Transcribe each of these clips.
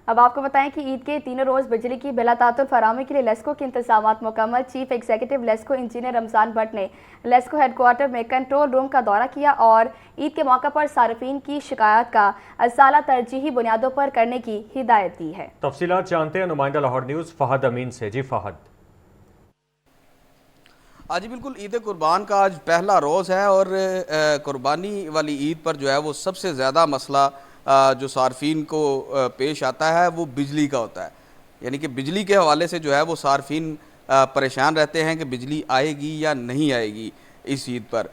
अब आपको बताएं कि ईद के तीनों रोज बिजली की बिलातातुल फराहमी के लिए लेस्को के इंतजाम मुकम्मल। Chief executive LESCO engineer Ramzan Bhatt ने लेस्को हेडक्वार्टर में कंट्रोल रूम का दौरा किया और ईद के मौके पर सार्फिन की शिकायत का असाला तरजीही बुनियादों पर करने की हिदायत दी है। तफसीलात जानते हैं नुमाइंदा लाहौर न्यूज़ फहद अमीन से। जी फहद। जी बिल्कुल, ईद कुर्बान का आज पहला रोज़ है और कुर्बानी वाली ईद पर जो है वो सबसे ज़्यादा मसला जो सार्फिन को पेश आता है वो बिजली का होता है। यानी कि बिजली के हवाले से जो है वो सार्फिन परेशान रहते हैं कि बिजली आएगी या नहीं आएगी इस ईद पर।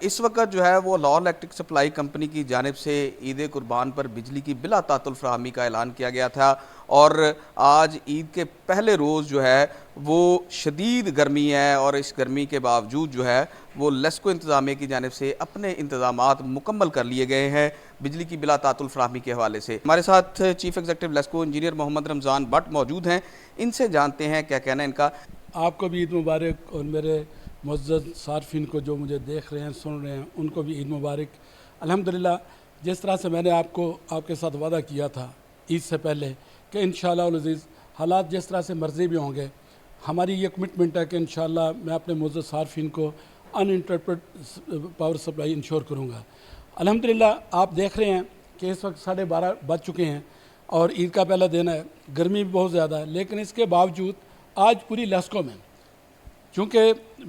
इस वक्त जो है वो लाहौर इलेक्ट्रिक सप्लाई कंपनी की जानिब से ईद कुर्बान पर बिजली की बिला तातुल फराहमी का ऐलान किया गया था और आज ईद के पहले रोज़ जो है वो शदीद गर्मी है और इस गर्मी के बावजूद जो है वो लेस्को इंतज़ामिया की जानिब से अपने इंतज़ामात मुकम्मल कर लिए गए हैं बिजली की बिला तातुल फराहमी के हवाले से। हमारे साथ chief executive LESCO engineer Mohammad Ramzan Bhatt मौजूद हैं, इनसे जानते हैं क्या कहना है इनका। आपको भी ईद मुबारक और मेरे मुअज़्ज़ज़ सार्फिन को जो मुझे देख रहे हैं सुन रहे हैं उनको भी ईद मुबारक। अल्हम्दुलिल्लाह, जिस तरह से मैंने आपको आपके साथ वादा किया था ईद से पहले कि इंशाअल्लाह उल अज़ीज़ हालात जिस तरह से मर्ज़ी भी होंगे, हमारी ये कमिटमेंट है कि इंशाअल्लाह मैं अपने मुअज़्ज़ज़ सार्फिन को अनइंटरप्टेड पावर सप्लाई इंश्योर करूँगा। अल्हम्दुलिल्लाह आप देख रहे हैं कि इस वक्त 12:30 बज चुके हैं और ईद का पहला दिन है, गर्मी भी बहुत ज़्यादा है, लेकिन इसके बावजूद आज पूरी लेस्को में, चूँकि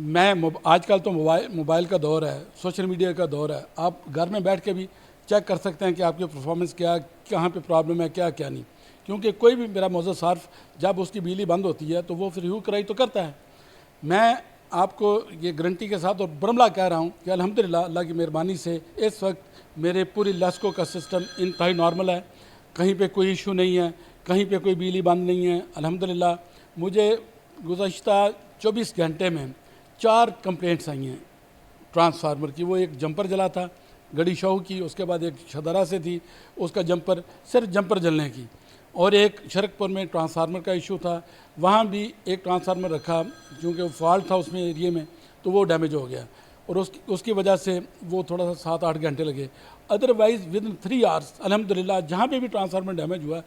मैं आजकल तो मोबाइल का दौर है, सोशल मीडिया का दौर है, आप घर में बैठ के भी चेक कर सकते हैं कि आपकी परफॉर्मेंस क्या, कहाँ पे प्रॉब्लम है, क्या क्या नहीं। क्योंकि कोई भी मेरा मुअज़्ज़ज़ सार्फ जब उसकी बिजली बंद होती है तो वो फिर ह्यू कराई तो करता है। मैं आपको ये गारंटी के साथ और बरमला कह रहा हूँ कि अल्हम्दुलिल्लाह अल्लाह की मेहरबानी से इस वक्त मेरे पूरी लेस्को का सिस्टम इंतहाई नॉर्मल है, कहीं पे कोई इशू नहीं है, कहीं पे कोई बिजली बंद नहीं है। अल्हम्दुलिल्लाह मुझे गुज़श्ता 24 घंटे में 4 कंप्लेंट्स आई हैं ट्रांसफार्मर की। वो एक जंपर जला था गड़ी शाहू की, उसके बाद एक शदरा से थी उसका जंपर, सिर्फ जंपर जलने की, और एक शरकपुर में ट्रांसफार्मर का इशू था, वहाँ भी एक ट्रांसफार्मर रखा क्योंकि वो फॉल्ट था उसमें एरिए में तो वो डैमेज हो गया और उसकी वजह से वो थोड़ा सा 7-8 घंटे लगे। अदरवाइज़ विद इन 3 आवर्स अल्हम्दुलिल्लाह जहाँ पे भी ट्रांसफार्मर डैमेज हुआ,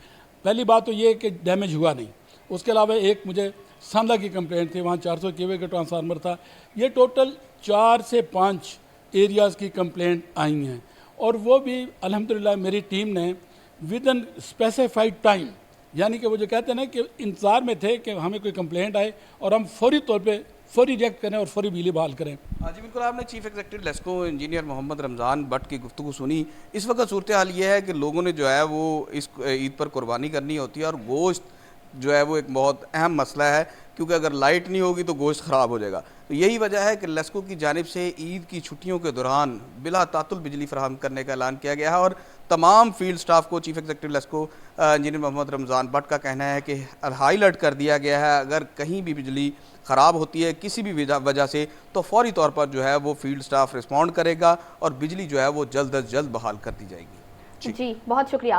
पहली बात तो ये है कि डैमेज हुआ नहीं। उसके अलावा एक मुझे सांदा की कंप्लेंट थी, वहाँ 400 केवी का ट्रांसफार्मर था। ये टोटल 4 से 5 एरियाज़ की कंप्लेंट आई हैं और वो भी अल्हम्दुलिल्लाह मेरी टीम ने विद इन स्पेसिफाइड टाइम, यानी कि वो जो कहते हैं ना कि इंतज़ार में थे कि हमें कोई कंप्लेंट आए और हम फौरी तौर पे फौरी रिएक्ट करें और फौरी बिजली बहाल करें। जी बिल्कुल, आपने chief executive LESCO engineer Mohammad Ramzan Bhatt की गुफ्तगू सुनी। इस वक्त सूरत हाल ये है कि लोगों ने जो है वो इस ईद पर कुर्बानी करनी होती है और गोश्त जो है वो एक बहुत अहम मसला है क्योंकि अगर लाइट नहीं होगी तो गोश्त ख़राब हो जाएगा। तो यही वजह है कि लेस्को की जानिब से ईद की छुट्टियों के दौरान बिला तातुल बिजली फराहम करने का ऐलान किया गया है और तमाम फील्ड स्टाफ को chief executive LESCO engineer Mohammad Ramzan Bhatt का कहना है कि हाई अलर्ट कर दिया गया है। अगर कहीं भी बिजली ख़राब होती है किसी भी वजह से तो फौरी तौर पर जो है वो फील्ड स्टाफ रिस्पॉन्ड करेगा और बिजली जो है वो जल्द अज जल्द बहाल कर दी जाएगी। जी बहुत शुक्रिया।